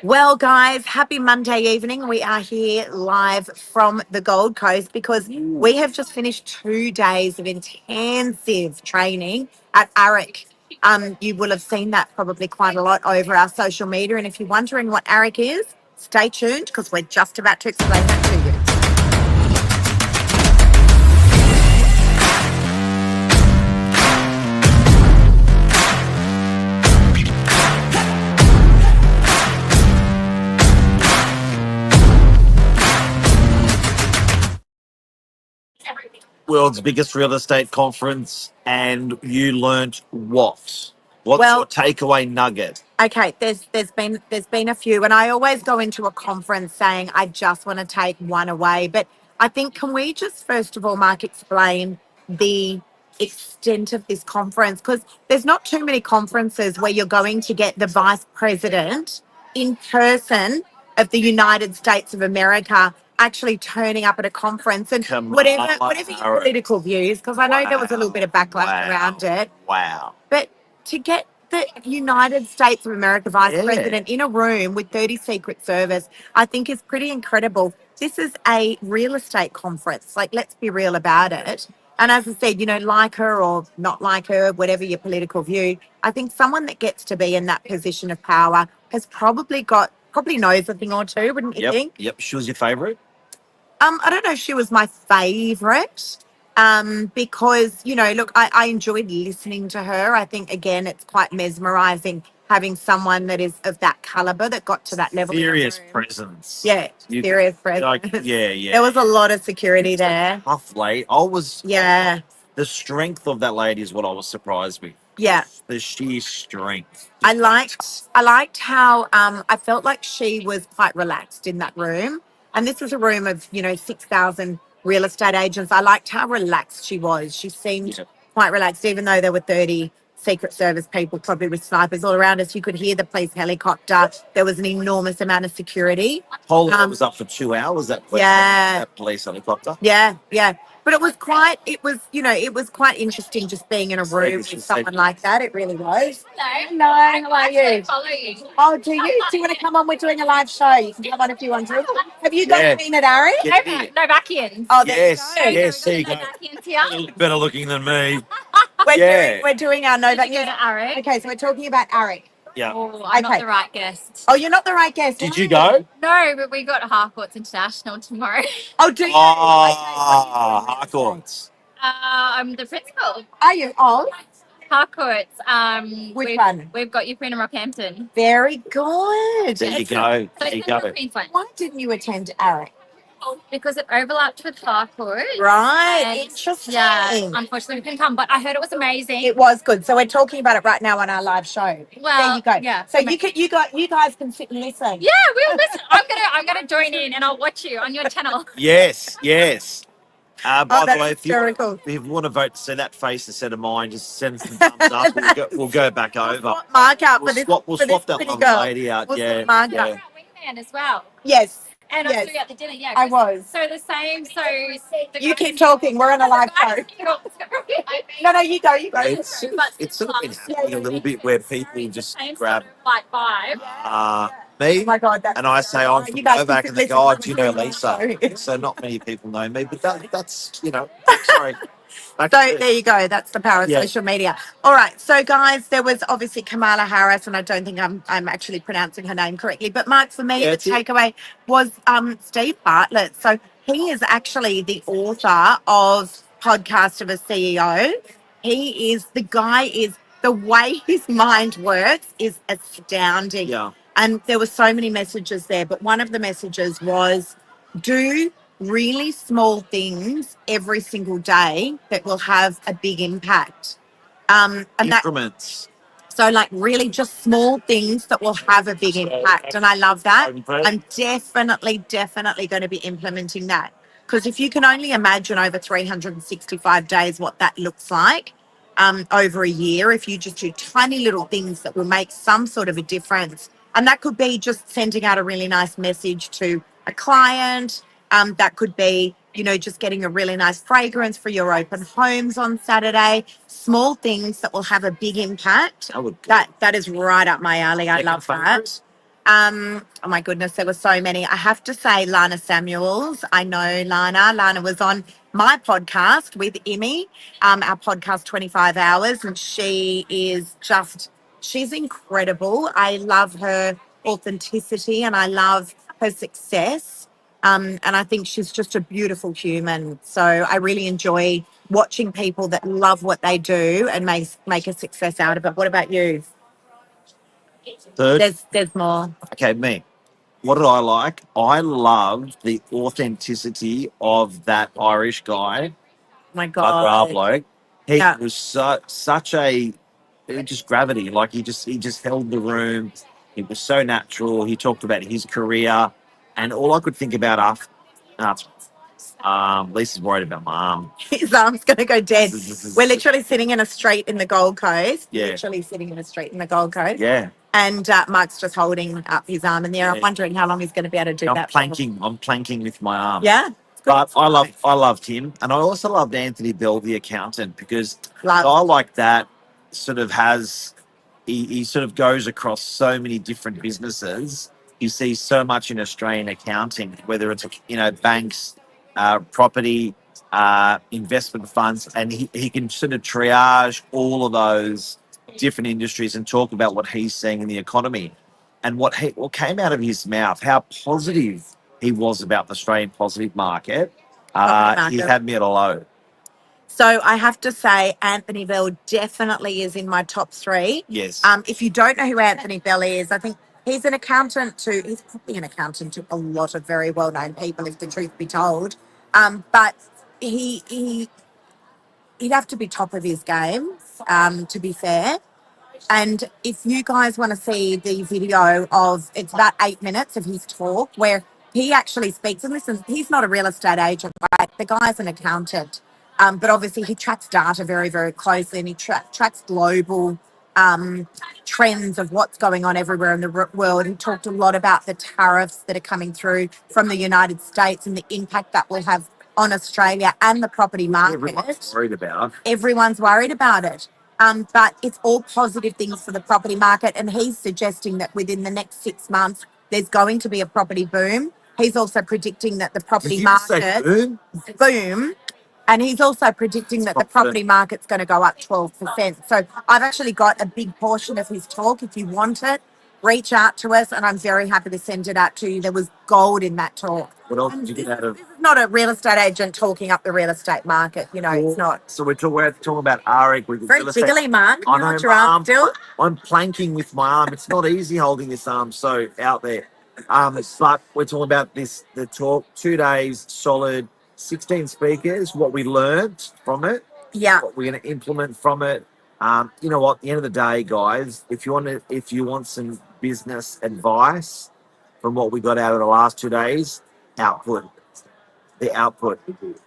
Well, guys, happy Monday evening. We are here live from the Gold Coast because we have just finished 2 days of intensive training at ARIC. You will have seen that probably quite a lot over our social media. And if you're wondering what ARIC is, stay tuned because we're just about to explain that to you. World's biggest real estate conference, and you learnt what? What's Well, your takeaway nugget? Okay, there's been a few, and I always go into a conference saying I just want to take one away. But I think can we just first of all, Mark, explain the extent of this conference? Because there's not too many conferences where you're going to get the vice president in person of the United States of America actually turning up at a conference and whatever your political views, because I know there was a little bit of backlash around it. Wow. But to get the United States of America vice president in a room with 30 Secret Service, I think is pretty incredible. This is a real estate conference. Like, let's be real about it. And as I said, like her or not like her, whatever your political view, I think someone that gets to be in that position of power has probably knows a thing or two, wouldn't you think? Yep. She was your favorite? I don't know if she was my favorite, because, look, I enjoyed listening to her. I think, again, it's quite mesmerizing having someone that is of that caliber that got to that level. Serious presence. Yeah, serious presence. Yeah. There was a lot of security there. Tough lady. Yeah, The strength of that lady is what I was surprised with. yeah. The sheer strength. I liked how I felt like she was quite relaxed in that room. And this was a room of, 6,000 real estate agents. I liked how relaxed she was. She seemed quite relaxed, even though there were 30 Secret Service people, probably with snipers all around us. You could hear the police helicopter. There was an enormous amount of security. Whole was up for 2 hours, that police helicopter. Yeah. But it was quite interesting just being in a room with someone like that. It really was. Hello, how are you? Oh, do you? Do you want to come on? We're doing a live show. You can come on if you want to. Have you guys been at Ari? Novakians. Oh, Yes, there you go. Novakians here. Better looking than me. We're doing our Nova. Did you go to Arik? Okay, so we're talking about Ari. Yeah. Oh, I'm not the right guest. Oh, you're not the right guest. Did you go? No, but we got Harcourts International tomorrow. Oh, do you? Harcourts. I'm the principal. Are you? Oh, Harcourts. which one? We've got Ukraine and Rockhampton. Very good. There you go. So There you Central go. Queensland. Why didn't you attend Ari? Because it overlapped with Harcourt. Right. And, Interesting. Yeah, unfortunately we couldn't come, but I heard it was amazing. It was good. So we're talking about it right now on our live show. Well, there you go. yeah, So you guys can sit and listen. Yeah, we'll listen. I'm gonna join in and I'll watch you on your channel. Yes. By the way, hysterical. if you want to vote to see that face instead of mine, just send some thumbs up. We'll go back over. Mark out We'll for this. swap that pretty one girl. lady out. We'll Yeah. swap Mark You out. were at Wingman as well. Yes. And I saw you at the dinner, yeah. I was. So the same, You keep talking. We're on a live show. No, you go. It's sort of been happening a little bit where people just grab like vibe. me, Oh my God, and I say I'm from you guys Novak, can and they listen go, "Oh, to do you know the Lisa?" show. So not many people know me, but that's sorry. So there you go. That's the power of social media. All right. So guys, there was obviously Kamala Harris, and I don't think I'm actually pronouncing her name correctly. But Mark, for me, the takeaway was Steve Bartlett. So he is actually the author of Podcast of a CEO. The way his mind works is astounding. Yeah. And there were so many messages there, but one of the messages was do really small things every single day that will have a big impact. And Increments. so like really just small things that will have a big impact. And I love that. I'm definitely going to be implementing that. Because if you can only imagine over 365 days what that looks like, over a year, if you just do tiny little things that will make some sort of a difference. And that could be just sending out a really nice message to a client. That could be, just getting a really nice fragrance for your open homes on Saturday. Small things that will have a big impact. That is right up my alley. I love that. Oh my goodness, there were so many. I have to say, Lana Samuels. I know Lana. Lana was on my podcast with Emmy, our podcast 25 Hours, and she's incredible. I love her authenticity and I love her success. And I think she's just a beautiful human. So I really enjoy watching people that love what they do and make a success out of it. What about you? Third, There's more. okay, me. What did I like? I loved the authenticity of that Irish guy, My our God. bloke. He Yeah. was such a just gravity. Like he just held the room. He was so natural. He talked about his career, and all I could think about after Lisa's worried about my arm. His arm's going to go dead. We're Yeah, literally sitting in a street in the Gold Coast. Yeah. Literally sitting in a street in the Gold Coast. yeah. And Mark's just holding up his arm in there. I'm Yeah. wondering how long he's going to be able to do I'm that. planking. I'm planking with my arm. Yeah. But I loved him, and I also loved Anthony Bell, the accountant, because a Love. guy like that sort of has he sort of goes across so many different businesses. You see so much in Australian accounting, whether it's banks, property, investment funds, and he can sort of triage all of those different industries and talk about what he's seeing in the economy and what came out of his mouth, how positive he was about the Australian positive market. Property He market. had me at a low. So I have to say, Anthony Bell definitely is in my top three. Yes. If you don't know who Anthony Bell is, I think he's an accountant to, he's probably an accountant to a lot of very well-known people, if the truth be told. But he'd have to be top of his game, to be fair. And if you guys want to see the video of, it's about 8 minutes of his talk where he actually speaks, and listen, he's not a real estate agent, right? The guy's an accountant. But obviously he tracks data very, very closely, and he tracks global trends of what's going on everywhere in the world. He talked a lot about the tariffs that are coming through from the United States and the impact that will have on Australia and the property market. Everyone's worried about. Everyone's worried about it. But it's all positive things for the property market. And he's suggesting that within the next 6 months, there's going to be a property boom. He's also predicting that the property Did you say market boom? boom. And he's also predicting that the property market's going to go up 12%. So I've actually got a big portion of his talk. If you want it, reach out to us, and I'm very happy to send it out to you. There was gold in that talk. What else did you get out of? This is not a real estate agent talking up the real estate market. It's not. So we're talking about ARIC. Very jiggly, Mark. I You know want your arm still? I'm planking with my arm. It's not easy holding this arm so out there. But we're talking about the talk, 2 days, solid, 16 speakers, what we learned from it, Yeah. what we're going to implement from it. You know what? At the end of the day, guys, if you want some business advice from what we got out of the last 2 days, output. The output.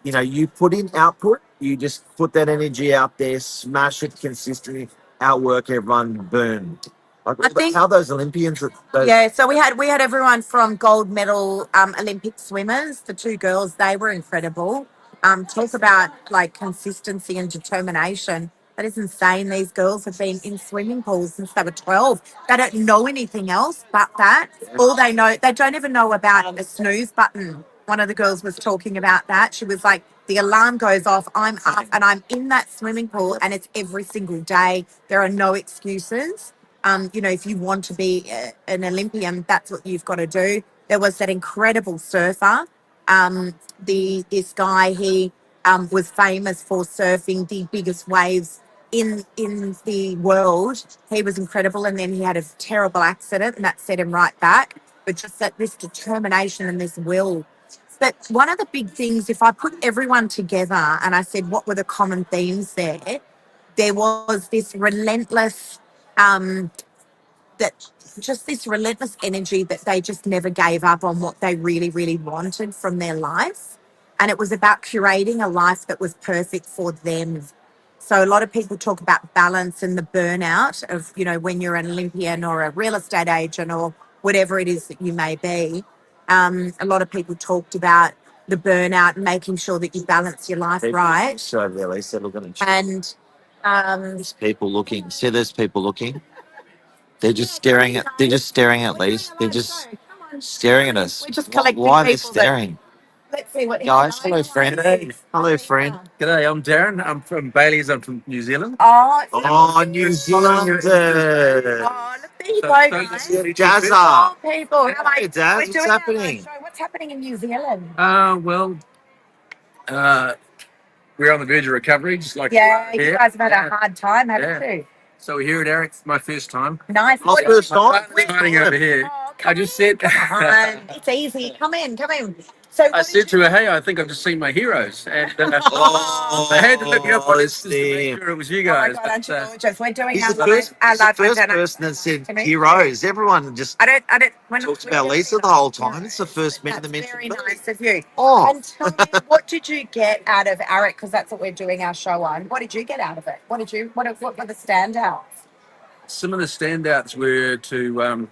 You put in output, you just put that energy out there, smash it consistently, outwork everyone, boom. I think- how those Olympians. Yeah, so we had everyone from gold medal Olympic swimmers. The two girls, they were incredible. Talk about like consistency and determination. That is insane. These girls have been in swimming pools since they were 12. They don't know anything else but that. All they know, they don't even know about a snooze button. One of the girls was talking about that. She was like, the alarm goes off, I'm up and I'm in that swimming pool, and it's every single day. There are no excuses. If you want to be an Olympian, that's what you've got to do. There was that incredible surfer. This guy, he was famous for surfing the biggest waves in the world. He was incredible, and then he had a terrible accident, and that set him right back. But just this determination and this will. But one of the big things, if I put everyone together and I said what were the common themes there was this relentless this relentless energy that they just never gave up on what they really, really wanted from their life. And it was about curating a life that was perfect for them. So a lot of people talk about balance and the burnout of, when you're an Olympian or a real estate agent or whatever it is that you may be. A lot of people talked about the burnout and making sure that you balance your life right. So really, so look at it. And There's people looking. See, there's people looking. They're just staring at. They're just staring at Lisa. They're just staring at us. We're just Why collecting are they people that. staring? Let's see what. Guys, hello, friend. G'day. Hello, friend. G'day, I'm Darren. I'm from Bailey's. I'm from New Zealand. Oh, Oh, New Zealander. oh, look, there you So- go, so guys. you- Jazza. Oh, people, how are Hey, you? Dad, We're what's doing our happening? live show. What's happening in New Zealand? Well, we're on the verge of recovery, just like Yeah, you here. guys have had a hard time, haven't Yeah. you? So we're here at Eric's, my first time. Nice. My What- first My time. partner's hiding over here. Oh, I just said, come on. It's easy. Come in, come in. So, I what said did you- to her, "Hey, I think I've just seen my heroes," and Oh, I had to look up on it just to Steve. make sure it was you Oh my guys. God, but, aren't you gorgeous? We're doing He's our the first, our he's the live first antenna. person that said To me? heroes. Everyone just I don't, when talked we're about doing Lisa it, the whole time. It's the first man That's that mentioned very me. nice of you. Oh, And tell me, what did you get out of Arik? Because that's what we're doing our show on. What did you get out of it? What were the standouts? some of the standouts were to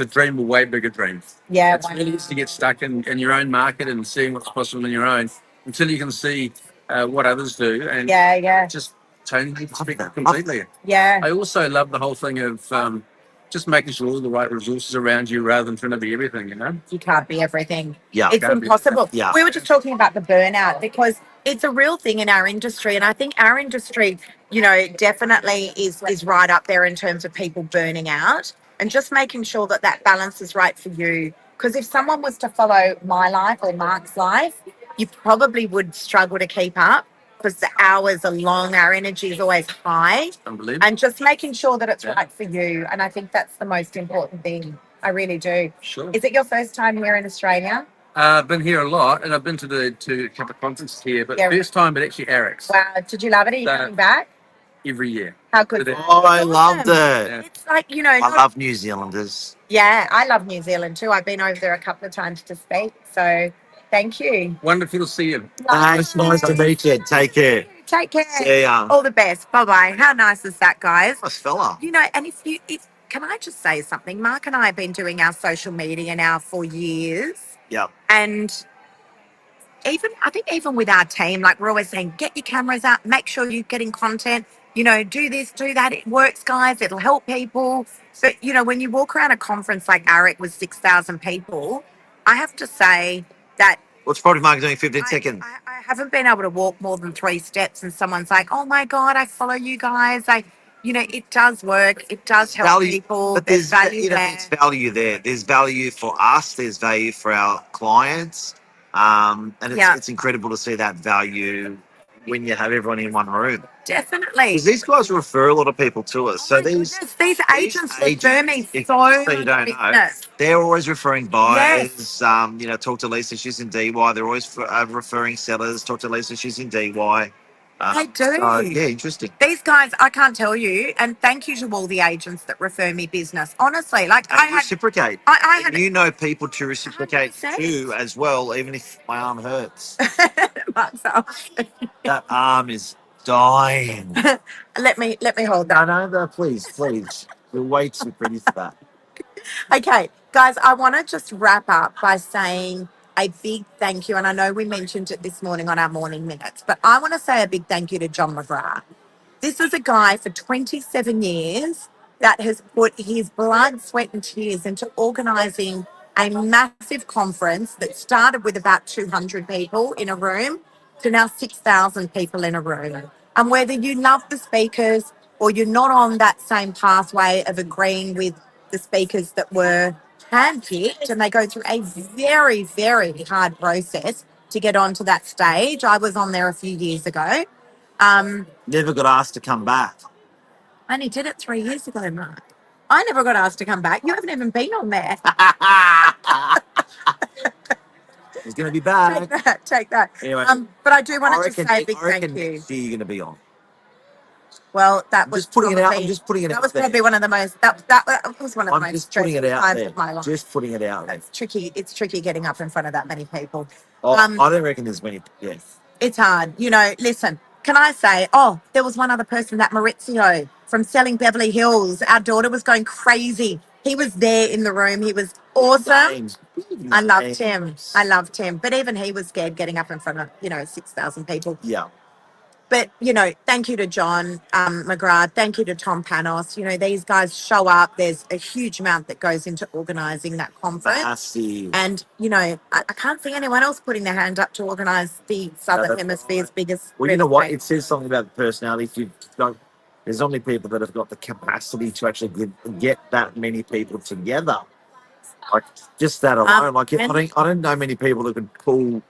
dream a way bigger dreams. Yeah, It's really easy to get stuck in your own market and seeing what's possible in your own until you can see what others do and yeah, just change your perspective that. completely. yeah. I also love the whole thing of just making sure all the right resources around you rather than trying to be everything, you know? You can't be everything. yeah. It's Can't be. impossible. Yeah. We were just talking about the burnout because it's a real thing in our industry. And I think our industry, definitely is right up there in terms of people burning out and just making sure that that balance is right for you. Because if someone was to follow my life or Mark's life, you probably would struggle to keep up because the hours are long, our energy is always high, Unbelievable. and just making sure that it's Yeah. right for you. And I think that's the most important thing. I really do. Sure. Is it your first time here in Australia? I've been here a lot and I've been to a couple of conferences here, but Yeah. first time, but actually Eric's Wow, did you love it? Are you Uh, coming back? every year. How good? Today. Oh, I loved it. Yeah. It's like, I love New Zealanders. yeah, I love New Zealand too. I've been over there a couple of times to speak. So thank you. Wonderful to see you. Thanks. Nice to meet you. Take care. Take care. See ya. All the best. Bye bye. How nice is that, guys? Nice fella. And can I just say something? Mark and I have been doing our social media now for years. Yeah. And I think even with our team, like we're always saying, get your cameras out, make sure you're getting content, do this, do that. It works, guys. It'll help people. But, when you walk around a conference like Arik with 6,000 people, I have to say that What's Product Market doing 15 seconds? I haven't been able to walk more than 3 steps and someone's like, oh my God, I follow you guys. It does work. It does help Value, people. but There's value there. there's value there. There's value for us. There's value for our clients. And it's incredible to see that value when you have everyone in one room. Definitely. Because these guys refer a lot of people to us. So Oh my goodness, these agents refer me if so you much don't know, business. they're always referring buyers. Yes. Talk to Lisa, she's in DY. They're always referring sellers. Talk to Lisa, she's in DY. They do. So, yeah, interesting. These guys, I can't tell you, and thank you to all the agents that refer me business. Honestly, like And reciprocate. I And had people to reciprocate 100%. too as well, even if my arm hurts. Mark's up. That arm is dying. Let me hold that. No, please. You're way too pretty for that. Okay, guys, I want to just wrap up by saying a big thank you. And I know we mentioned it this morning on our morning minutes, but I want to say a big thank you to John McGrath. This is a guy for 27 years that has put his blood, sweat, and tears into organising a massive conference that started with about 200 people in a room to now 6,000 people in a room. And whether you love the speakers or you're not on that same pathway of agreeing with the speakers that were handpicked, and they go through a very, very hard process to get onto that stage. I was on there a few years ago. Never got asked to come back. I only did it 3 years ago, Mark. I never got asked to come back. You haven't even been on there. He's going to be back. Take that. Anyway, but I do want to just say a big I reckon thank you. who you're going to be on. Well, that was Just putting it out. probably- I'm just putting it That out was there. probably one of the most. That was one of the I'm most just putting stressful it out times there. of my life. Just putting it out there. It's tricky. It's tricky getting up in front of that many people. I don't reckon there's many. Yes. It's hard. Listen, can I say, there was one other person, that Maurizio from Selling Beverly Hills. Our daughter was going crazy. He was there in the room. He was awesome. Names. I loved him. But even he was scared getting up in front of, 6,000 people. Yeah. But, you know, thank you to John McGrath. Thank you to Tom Panos. You know, these guys show up. There's a huge amount that goes into organising that conference. Massive. And, you know, I can't see anyone else putting their hand up to organise the Southern that's Hemisphere's biggest. Well, you know what? real estate. It says something about the personality. If you've got, there's not many people that have got the capacity to actually get that many people together. Like just that alone. Like I don't know many people that can pull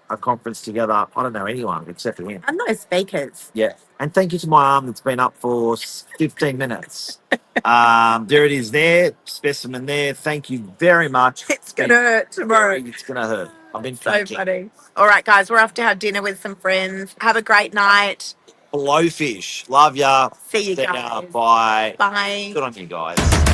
a conference together. I don't know anyone except for him. And those speakers. Yeah. And thank you to my arm that's been up for 15 minutes. There it is there. Specimen there. Thank you very much. It's going to hurt tomorrow. It's going to hurt. I've been So thinking. funny. All right, guys, we're off to have dinner with some friends. Have a great night. Blowfish. Love ya. See you ya. guys. Bye. Bye. Good on you guys.